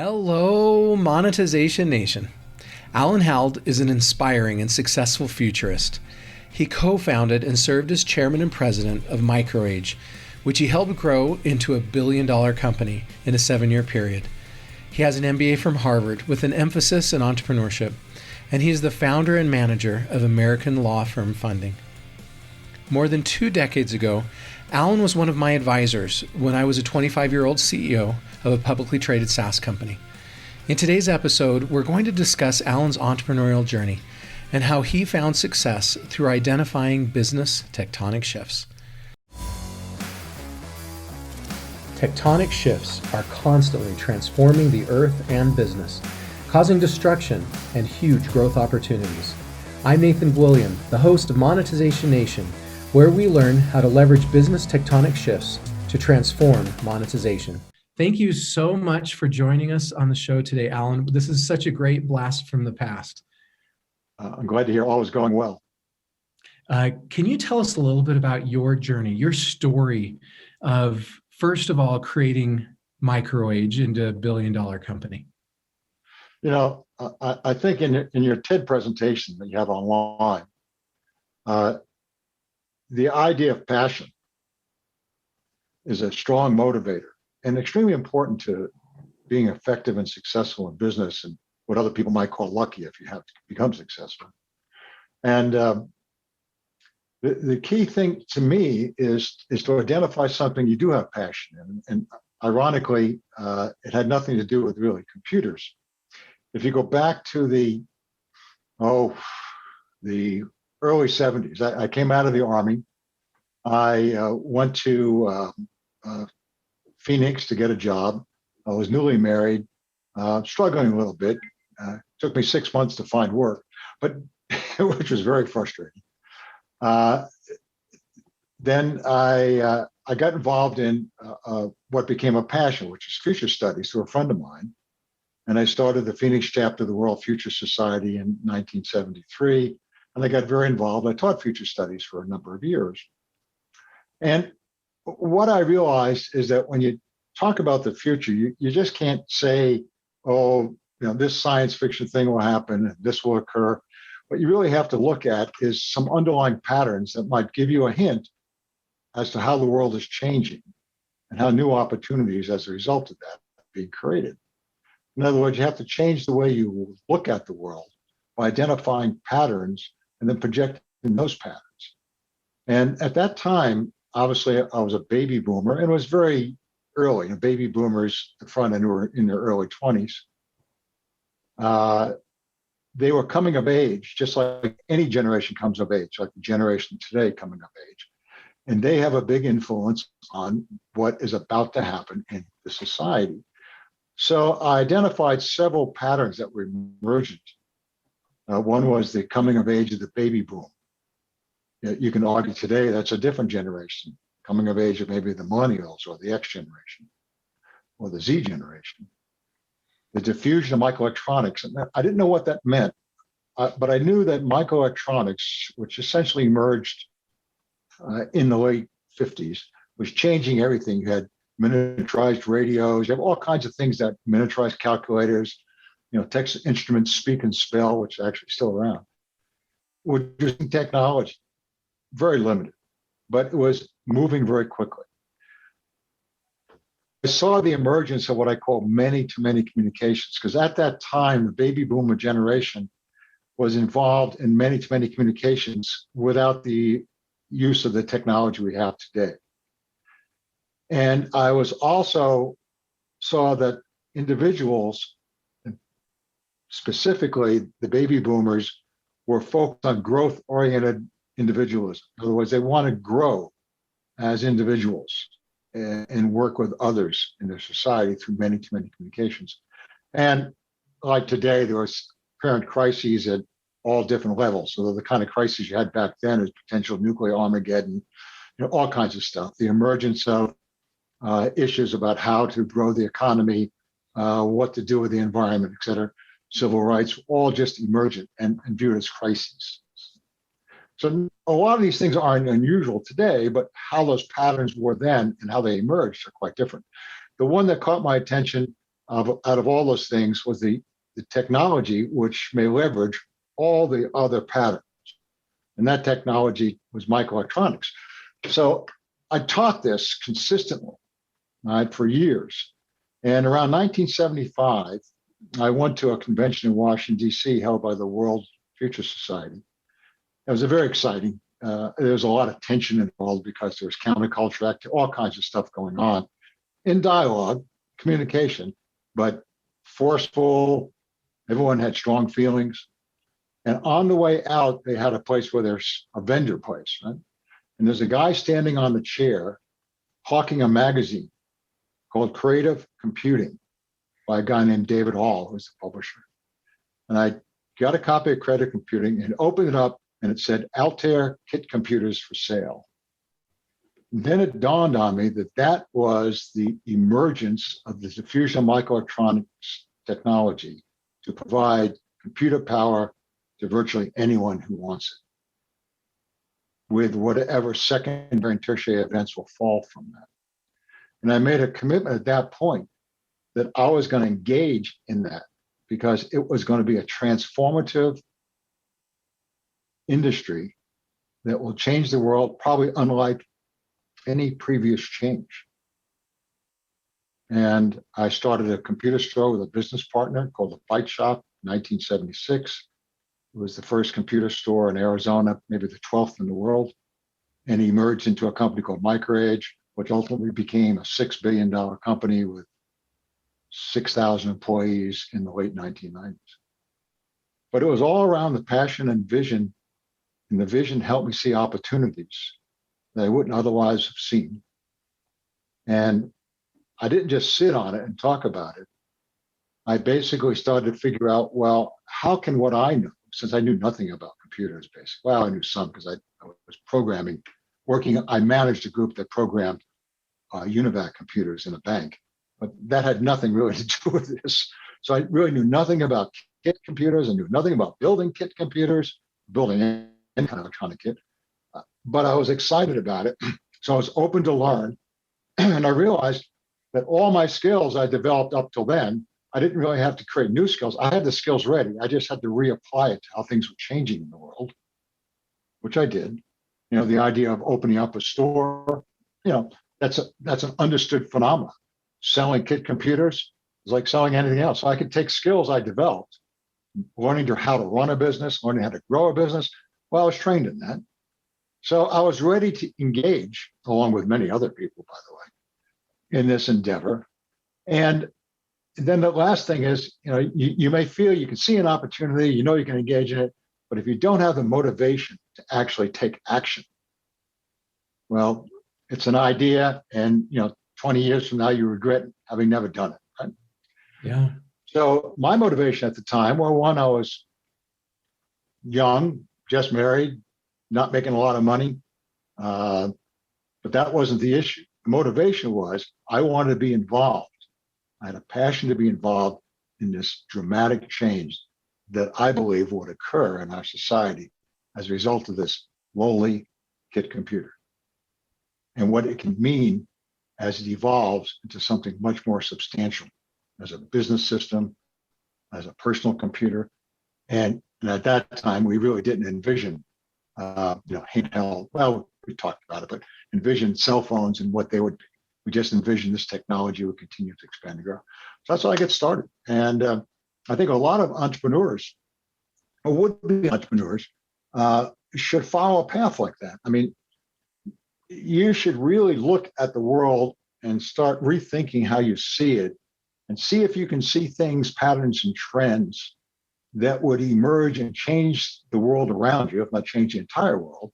Hello, Monetization Nation. Alan Hald is an inspiring and successful futurist. He co-founded and served as chairman and president of MicroAge, which he helped grow into a billion-dollar company in a 7-year period. He has an MBA from Harvard with an emphasis in entrepreneurship, and he is the founder and manager of American law firm Funding. More than 2 decades ago, Alan was one of my advisors when I was a 25-year-old CEO of a publicly traded SaaS company. In today's episode, we're going to discuss Alan's entrepreneurial journey and how he found success through identifying business tectonic shifts. Tectonic shifts are constantly transforming the earth and business, causing destruction and huge growth opportunities. I'm Nathan William, the host of Monetization Nation, where we learn how to leverage business tectonic shifts to transform monetization. Thank you so much for joining us on the show today, Alan. This is such a great blast from the past. I'm glad to hear all is going well. Can you tell us a little bit about your journey, your story of, first of all, creating MicroAge into a billion-dollar company? You know, I think in your TED presentation that you have online, the idea of passion is a strong motivator and extremely important to being effective and successful in business and what other people might call lucky if you have to become successful. And the key thing to me is to identify something you do have passion in. And ironically, it had nothing to do with really computers. If you go back to the early 70s, I came out of the Army. I went to Phoenix to get a job. I was newly married, struggling a little bit. Took me 6 months to find work, but which was very frustrating. Then I got involved in what became a passion, which is future studies, through a friend of mine. And I started the Phoenix chapter of the World Future Society in 1973. And I got very involved. I taught future studies for a number of years. And what I realized is that when you talk about the future, you just can't say, this science fiction thing will happen, this will occur. What you really have to look at is some underlying patterns that might give you a hint as to how the world is changing and how new opportunities as a result of that are being created. In other words, you have to change the way you look at the world by identifying patterns and then projecting those patterns. And at that time, obviously, I was a baby boomer, and it was very early. Baby boomers, the front end, were in their early 20s. They were coming of age, just like any generation comes of age, like the generation today coming of age. And they have a big influence on what is about to happen in the society. So I identified several patterns that were emergent. One was the coming of age of the baby boom. You can argue today that's a different generation, coming of age of maybe the millennials or the X generation or the Z generation. The diffusion of microelectronics, and I didn't know what that meant, but I knew that microelectronics, which essentially emerged in the late 50s, was changing everything. You had miniaturized radios, you have all kinds of things, that miniaturized calculators, text instruments, speak and spell, which are actually still around, were using technology. Very limited, but it was moving very quickly. I saw the emergence of what I call many-to-many communications, because at that time, the baby boomer generation was involved in many-to-many communications without the use of the technology we have today. And I was also saw that individuals, specifically the baby boomers, were focused on growth-oriented individualism. In other words, they want to grow as individuals and work with others in their society through many-to-many communications. And like today, there was apparent crises at all different levels. So the kind of crises you had back then is potential nuclear Armageddon, all kinds of stuff. The emergence of issues about how to grow the economy, what to do with the environment, et cetera, civil rights, all just emergent and viewed as crises. So a lot of these things aren't unusual today, but how those patterns were then and how they emerged are quite different. The one that caught my attention out of all those things was the technology which may leverage all the other patterns. And that technology was microelectronics. So I taught this consistently, right, for years. And around 1975, I went to a convention in Washington, D.C., held by the World Future Society. It was a very exciting. There was a lot of tension involved because there was counterculture, all kinds of stuff going on in dialogue, communication, but forceful. Everyone had strong feelings. And on the way out, they had a place where there's a vendor place, right? And there's a guy standing on the chair hawking a magazine called Creative Computing by a guy named David Hall, who's the publisher. And I got a copy of Creative Computing and opened it up, and it said Altair Kit Computers for sale. And then it dawned on me that that was the emergence of the diffusion microelectronics technology to provide computer power to virtually anyone who wants it, with whatever secondary and tertiary events will fall from that. And I made a commitment at that point that I was going to engage in that because it was going to be a transformative industry that will change the world, probably unlike any previous change. And I started a computer store with a business partner called the Bike Shop in 1976. It was the first computer store in Arizona, maybe the 12th in the world, and emerged into a company called MicroAge, which ultimately became a $6 billion company with 6,000 employees in the late 1990s. But it was all around the passion and vision, and the vision helped me see opportunities that I wouldn't otherwise have seen. And I didn't just sit on it and talk about it. I basically started to figure out, well, how can what I know, since I knew nothing about computers, basically. Well, I knew some because I was programming, I managed a group that programmed UNIVAC computers in a bank, but that had nothing really to do with this. So I really knew nothing about kit computers. I knew nothing about building kit computers, building any kind of electronic kit, but I was excited about it. So I was open to learn. And I realized that all my skills I developed up till then, I didn't really have to create new skills. I had the skills ready. I just had to reapply it to how things were changing in the world, which I did. You know, the idea of opening up a store, you know, that's an understood phenomenon. Selling kit computers is like selling anything else. So I could take skills I developed, learning how to run a business, learning how to grow a business. Well, I was trained in that. So I was ready to engage, along with many other people, by the way, in this endeavor. And then the last thing is, you know, you may feel you can see an opportunity, you know you can engage in it, but if you don't have the motivation to actually take action, well, it's an idea, and 20 years from now you regret having never done it. Right? Yeah. So my motivation at the time, well, one, I was young, just married, not making a lot of money, but that wasn't the issue. The motivation was I wanted to be involved. I had a passion to be involved in this dramatic change that I believe would occur in our society as a result of this lowly kit computer and what it can mean as it evolves into something much more substantial as a business system, as a personal computer. And at that time, we really didn't envision, handheld, well, we talked about it, but envision cell phones and what they would be. We just envisioned this technology would continue to expand and grow. So that's how I get started. And I think a lot of entrepreneurs, or would-be entrepreneurs, should follow a path like that. I mean, you should really look at the world and start rethinking how you see it and see if you can see things, patterns, and trends that would emerge and change the world around you, if not change the entire world,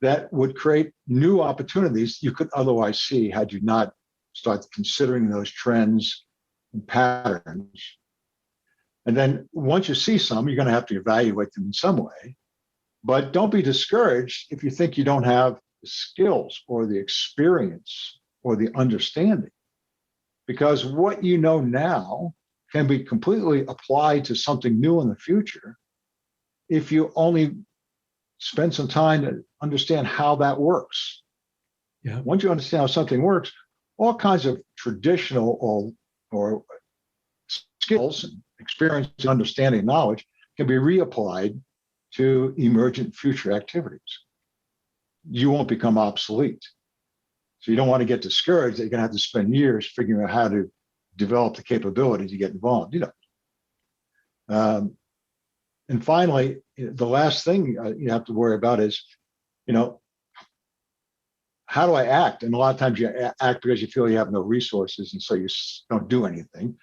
that would create new opportunities you could otherwise see had you not start considering those trends and patterns. And then once you see some, you're going to have to evaluate them in some way. But don't be discouraged if you think you don't have the skills or the experience or the understanding, because what you know now can be completely applied to something new in the future if you only spend some time to understand how that works. Yeah. Once you understand how something works, all kinds of traditional or skills and experience and understanding and knowledge can be reapplied to emergent future activities. You won't become obsolete. So you don't want to get discouraged that you're going to have to spend years figuring out how to develop the capability to get involved. And finally, the last thing you have to worry about is, how do I act? And a lot of times you act because you feel you have no resources, and so you don't do anything.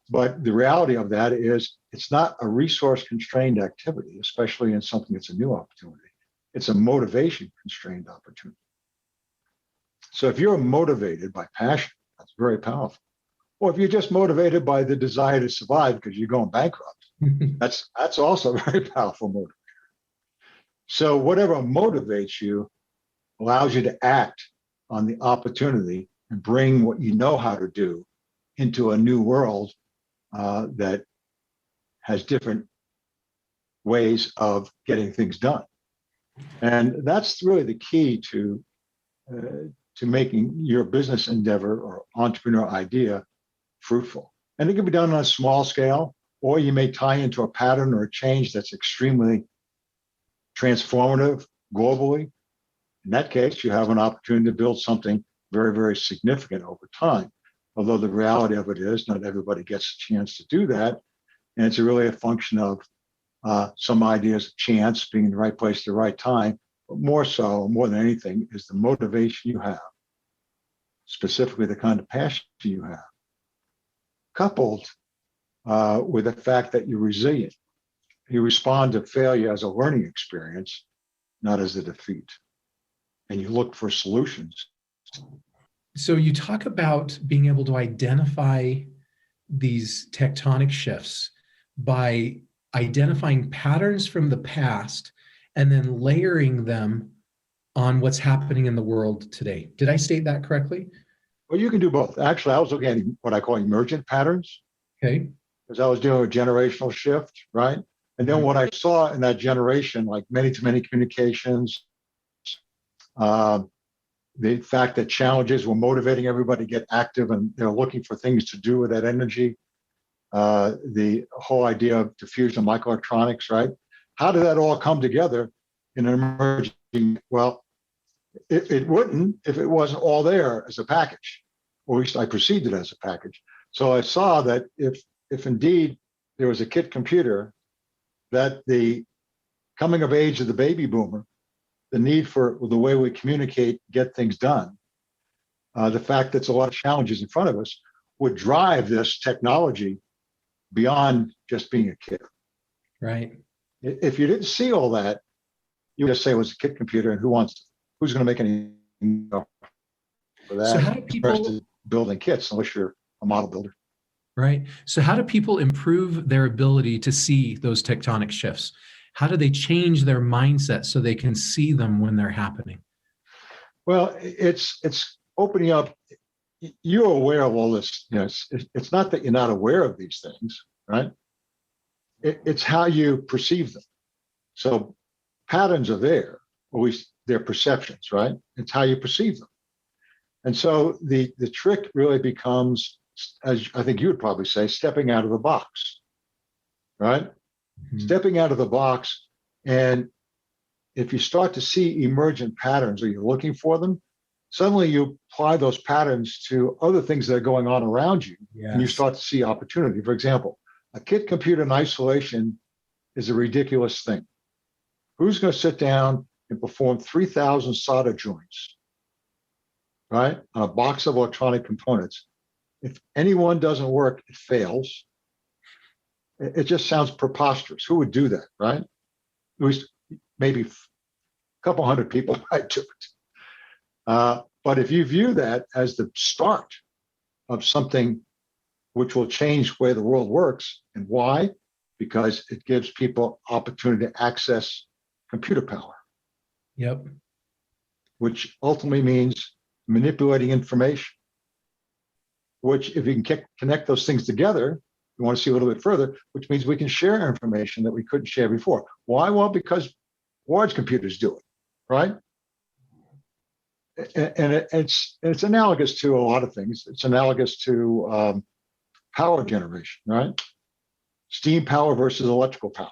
But the reality of that is it's not a resource-constrained activity, especially in something that's a new opportunity. It's a motivation-constrained opportunity. So if you're motivated by passion, that's very powerful. Or if you're just motivated by the desire to survive because you're going bankrupt, that's also a very powerful motivator. So whatever motivates you allows you to act on the opportunity and bring what you know how to do into a new world that has different ways of getting things done. And that's really the key to making your business endeavor or entrepreneur idea fruitful. And it can be done on a small scale, or you may tie into a pattern or a change that's extremely transformative globally. In that case, you have an opportunity to build something very, very significant over time. Although the reality of it is not everybody gets a chance to do that. And it's really a function of some ideas of chance, being in the right place at the right time. But more than anything, is the motivation you have, specifically the kind of passion you have, coupled with the fact that you're resilient. You respond to failure as a learning experience, not as a defeat. And you look for solutions. So you talk about being able to identify these tectonic shifts by identifying patterns from the past and then layering them on what's happening in the world today. Did I state that correctly? Well, you can do both. Actually, I was looking at what I call emergent patterns. Okay. Because I was doing a generational shift, right? And then what I saw in that generation, like many-to-many communications, the fact that challenges were motivating everybody to get active and they're looking for things to do with that energy, the whole idea of diffusion of microelectronics, right? How did that all come together in an emerging? Well, it wouldn't if it wasn't all there as a package, or at least I perceived it as a package. So I saw that if indeed there was a kit computer, that the coming of age of the baby boomer, the need for the way we communicate, get things done, the fact that there's a lot of challenges in front of us would drive this technology beyond just being a kit. Right. If you didn't see all that, you would just say it was a kit computer, and who's going to make any for that? So how do people building kits unless you're a model builder? Right. So how do people improve their ability to see those tectonic shifts? How do they change their mindset so they can see them when they're happening? Well, it's opening up. You're aware of all this. It's not that you're not aware of these things, right? It's how you perceive them. So patterns are there, or at least they're perceptions, right? It's how you perceive them. And so the trick really becomes, as I think you would probably say, stepping out of the box, right? Mm-hmm. Stepping out of the box. And if you start to see emergent patterns or you're looking for them, suddenly you apply those patterns to other things that are going on around you. Yes. And you start to see opportunity. For example, a kit computer in isolation is a ridiculous thing. Who's going to sit down and perform 3,000 solder joints, right, on a box of electronic components? If any one doesn't work, it fails. It just sounds preposterous. Who would do that, right? At least maybe a couple hundred people might do it. But if you view that as the start of something which will change the way the world works, and why? Because it gives people opportunity to access computer power. Yep. Which ultimately means manipulating information, which if you can connect those things together, you want to see a little bit further, which means we can share information that we couldn't share before. Why? Well, because large computers do it, right? And it's analogous to a lot of things. It's analogous to power generation, right? Steam power versus electrical power.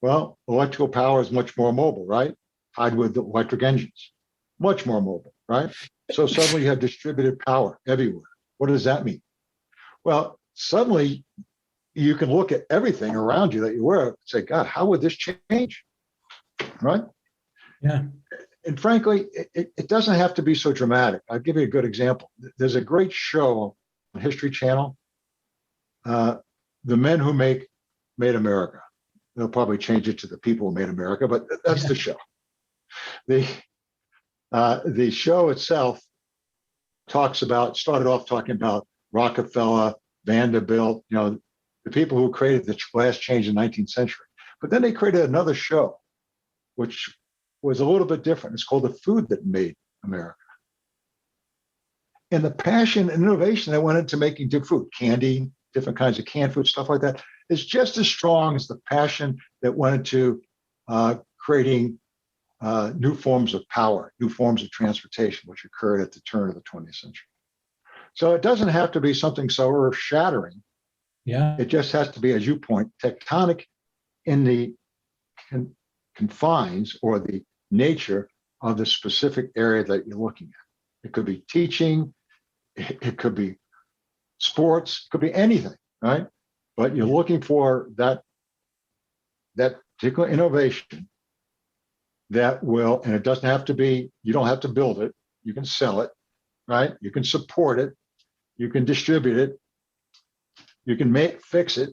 Well, electrical power is much more mobile, right? Tied with the electric engines, much more mobile, right? So suddenly you have distributed power everywhere. What does that mean? Well, suddenly you can look at everything around you that you wear and say, God, how would this change? Right? Yeah. And frankly, it doesn't have to be so dramatic. I'll give you a good example. There's a great show on History Channel, The Men Who Made America. They'll probably change it to The People Who Made America, but that's the show. The show itself started off talking about Rockefeller, Vanderbilt, the people who created the glass change in the 19th century. But then they created another show, which was a little bit different. It's called The Food That Made America. And the passion and innovation that went into making good food, candy, different kinds of canned food, stuff like that, is just as strong as the passion that went into creating new forms of power, new forms of transportation, which occurred at the turn of the 20th century. So it doesn't have to be something so earth-shattering. Yeah. It just has to be, as you point, tectonic in the confines or the nature of the specific area that you're looking at. It could be teaching, it could be sports, it could be anything, right? But you're looking for that particular innovation that will, and it doesn't have to be, you don't have to build it, you can sell it, right? You can support it, you can distribute it, you can fix it.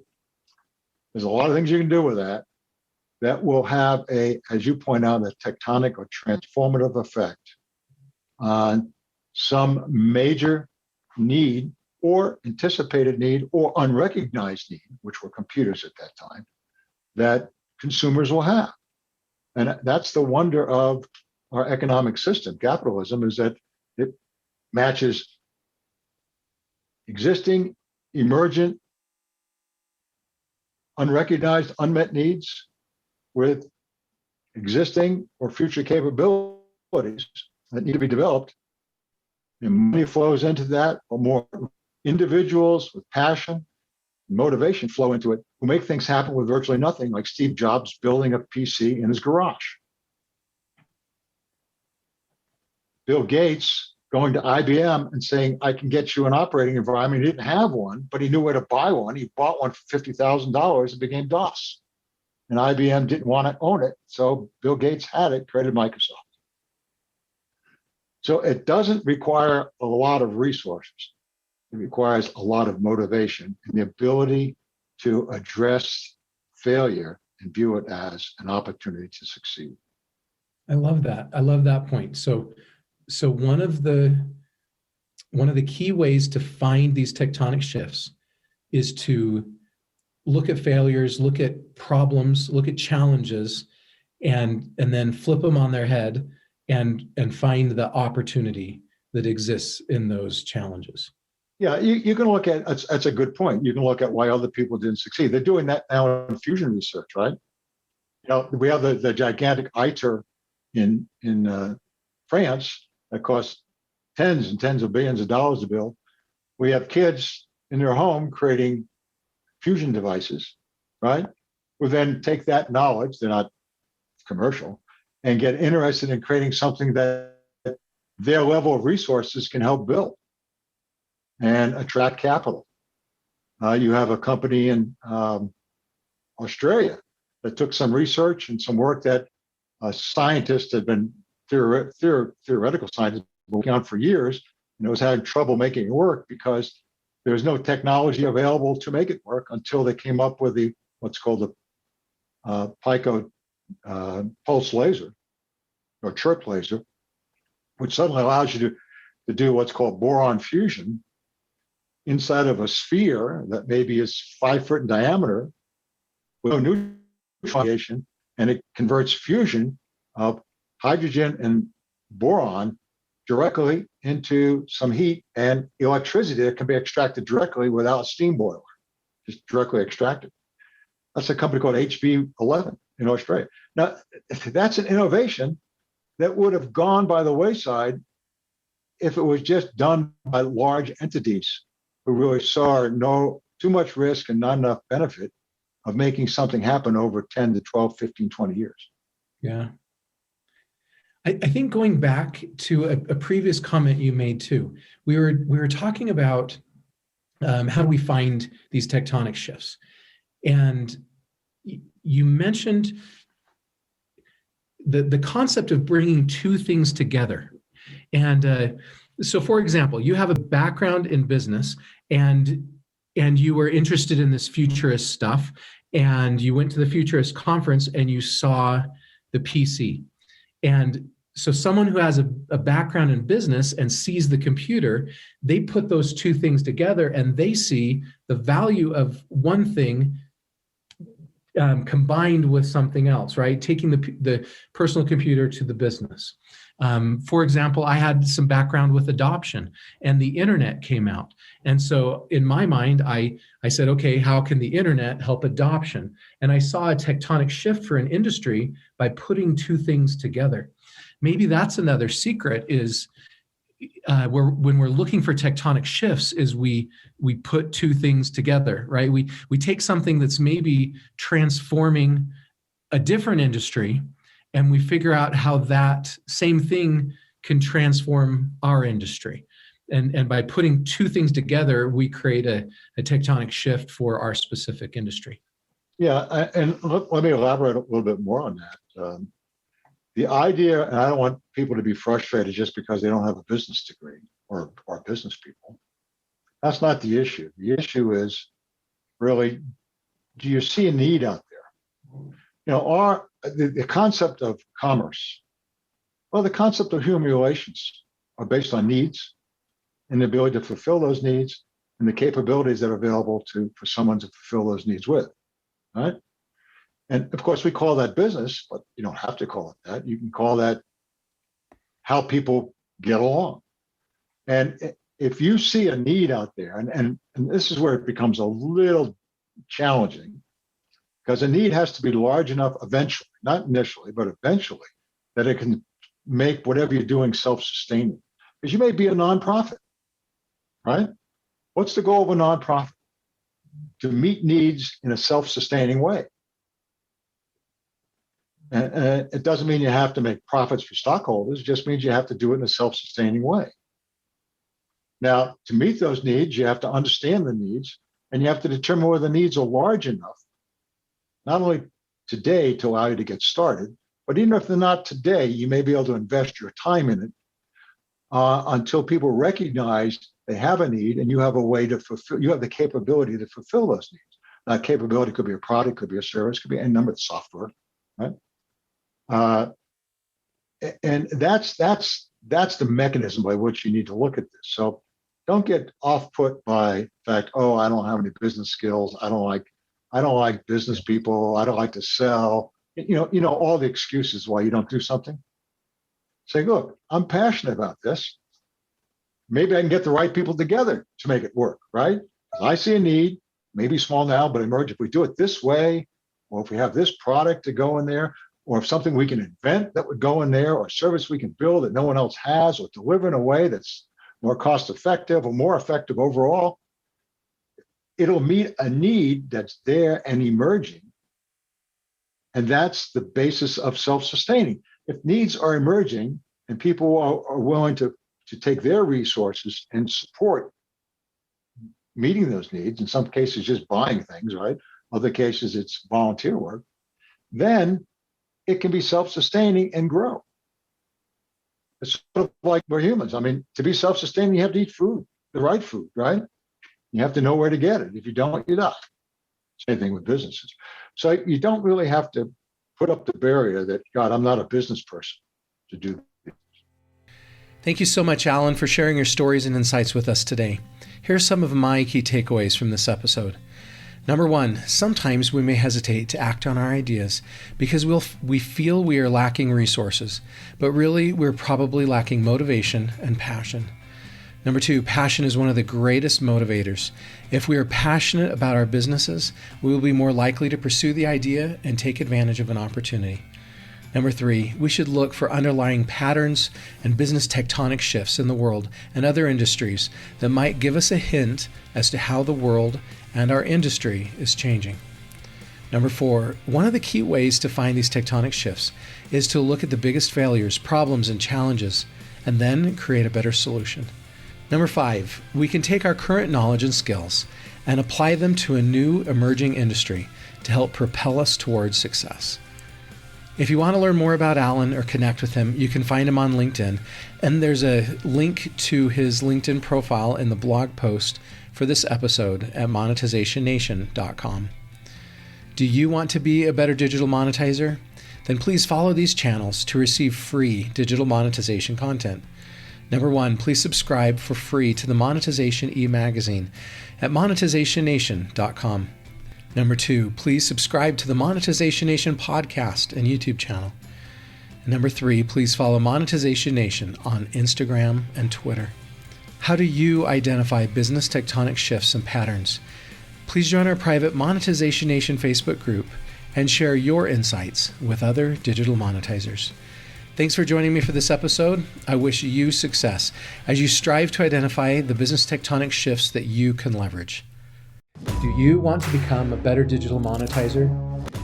There's a lot of things you can do with that will have as you point out, a tectonic or transformative effect on some major need or anticipated need or unrecognized need, which were computers at that time, that consumers will have. And that's the wonder of our economic system, capitalism, is that it matches existing, emergent, unrecognized, unmet needs with existing or future capabilities that need to be developed. And money flows into that, or more individuals with passion, motivation flow into it, who make things happen with virtually nothing, like Steve Jobs building a PC in his garage. Bill Gates going to IBM and saying, I can get you an operating environment. He didn't have one, but he knew where to buy one. He bought one for $50,000. It became DOS. And IBM didn't want to own it. So Bill Gates had it, created Microsoft. So it doesn't require a lot of resources. It requires a lot of motivation and the ability to address failure and view it as an opportunity to succeed. I love that. I love that point. So one of the key ways to find these tectonic shifts is to look at failures, look at problems, look at challenges, and then flip them on their head and find the opportunity that exists in those challenges. Yeah, you can look at, that's a good point. You can look at why other people didn't succeed. They're doing that now in fusion research, right? We have the gigantic ITER in France that costs tens and tens of billions of dollars to build. We have kids in their home creating fusion devices, right? Who then take that knowledge, they're not commercial, and get interested in creating something that their level of resources can help build and attract capital. You have a company in Australia that took some research and some work that scientists had been theoretical scientists working on for years, and was having trouble making it work because there was no technology available to make it work until they came up with what's called the pico pulse laser or chirp laser, which suddenly allows you to do what's called boron fusion inside of a sphere that maybe is 5 foot in diameter with no neutron, and it converts fusion of hydrogen and boron directly into some heat and electricity that can be extracted directly without a steam boiler, just directly extracted. That's a company called HB11 in Australia. Now, that's an innovation that would have gone by the wayside if it was just done by large entities who really saw too much risk and not enough benefit of making something happen over 10 to 12, 15, 20 years. Yeah. I think going back to a previous comment you made too, we were talking about how do we find these tectonic shifts, and you mentioned the concept of bringing two things together. And so, for example, you have a background in business, and you were interested in this futurist stuff, and you went to the futurist conference and you saw the PC. And so someone who has a background in business and sees the computer, they put those two things together and they see the value of one thing combined with something else, right? Taking the personal computer to the business. For example, I had some background with adoption, and the internet came out. And so in my mind, I said, okay, how can the internet help adoption? And I saw a tectonic shift for an industry by putting two things together. Maybe that's another secret is when we're looking for tectonic shifts is we put two things together, right? We take something that's maybe transforming a different industry, and we figure out how that same thing can transform our industry. And by putting two things together, we create a tectonic shift for our specific industry. Yeah, and let me elaborate a little bit more on that. The idea, and I don't want people to be frustrated just because they don't have a business degree or business people. That's not the issue. The issue is really, do you see a need out there? You know, the concept of commerce, well, the concept of human relations are based on needs and the ability to fulfill those needs and the capabilities that are available for someone to fulfill those needs with, right? And of course, we call that business, but you don't have to call it that. You can call that how people get along. And if you see a need out there, and this is where it becomes a little challenging, because a need has to be large enough eventually, not initially, but eventually, that it can make whatever you're doing self-sustaining. Because you may be a nonprofit, right? What's the goal of a nonprofit? To meet needs in a self-sustaining way. And it doesn't mean you have to make profits for stockholders, it just means you have to do it in a self-sustaining way. Now, to meet those needs, you have to understand the needs, and you have to determine whether the needs are large enough, not only today to allow you to get started, but even if they're not today, you may be able to invest your time in it until people recognize they have a need and you have a way to fulfill, you have the capability to fulfill those needs. That capability could be a product, could be a service, could be any number of software, right? And that's the mechanism by which you need to look at this. So don't get off put by the fact, oh, I don't have any business skills. I don't like business people. I don't like to sell. You know all the excuses why you don't do something. Say, look, I'm passionate about this. Maybe I can get the right people together to make it work, right? I see a need, maybe small now, but emerge if we do it this way, or if we have this product to go in there, or if something we can invent that would go in there, or service we can build that no one else has, or deliver in a way that's more cost effective or more effective overall, it'll meet a need that's there and emerging. And that's the basis of self-sustaining. If needs are emerging and people are willing to take their resources and support meeting those needs, in some cases just buying things, right? Other cases it's volunteer work, then it can be self-sustaining and grow. It's sort of like we're humans. I mean, to be self-sustaining, you have to eat food, the right food, right? You have to know where to get it. If you don't, you die. Same thing with businesses. So you don't really have to put up the barrier that, God, I'm not a business person to do this. Thank you so much, Alan, for sharing your stories and insights with us today. Here are some of my key takeaways from this episode. Number one, sometimes we may hesitate to act on our ideas because we feel we are lacking resources, but really we're probably lacking motivation and passion. Number two, passion is one of the greatest motivators. If we are passionate about our businesses, we will be more likely to pursue the idea and take advantage of an opportunity. Number 3, we should look for underlying patterns and business tectonic shifts in the world and other industries that might give us a hint as to how the world and our industry is changing. Number 4, one of the key ways to find these tectonic shifts is to look at the biggest failures, problems, and challenges, and then create a better solution. Number 5, we can take our current knowledge and skills and apply them to a new emerging industry to help propel us towards success. If you want to learn more about Alan or connect with him, you can find him on LinkedIn, and there's a link to his LinkedIn profile in the blog post for this episode at monetizationnation.com. Do you want to be a better digital monetizer? Then please follow these channels to receive free digital monetization content. Number 1, please subscribe for free to the Monetization e-magazine at monetizationnation.com. Number 2, please subscribe to the Monetization Nation podcast and YouTube channel. Number 3, please follow Monetization Nation on Instagram and Twitter. How do you identify business tectonic shifts and patterns? Please join our private Monetization Nation Facebook group and share your insights with other digital monetizers. Thanks for joining me for this episode. I wish you success as you strive to identify the business tectonic shifts that you can leverage. Do you want to become a better digital monetizer?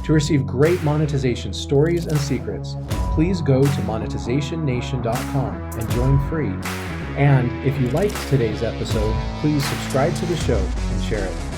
To receive great monetization stories and secrets, please go to monetizationnation.com and join free. And if you liked today's episode, please subscribe to the show and share it.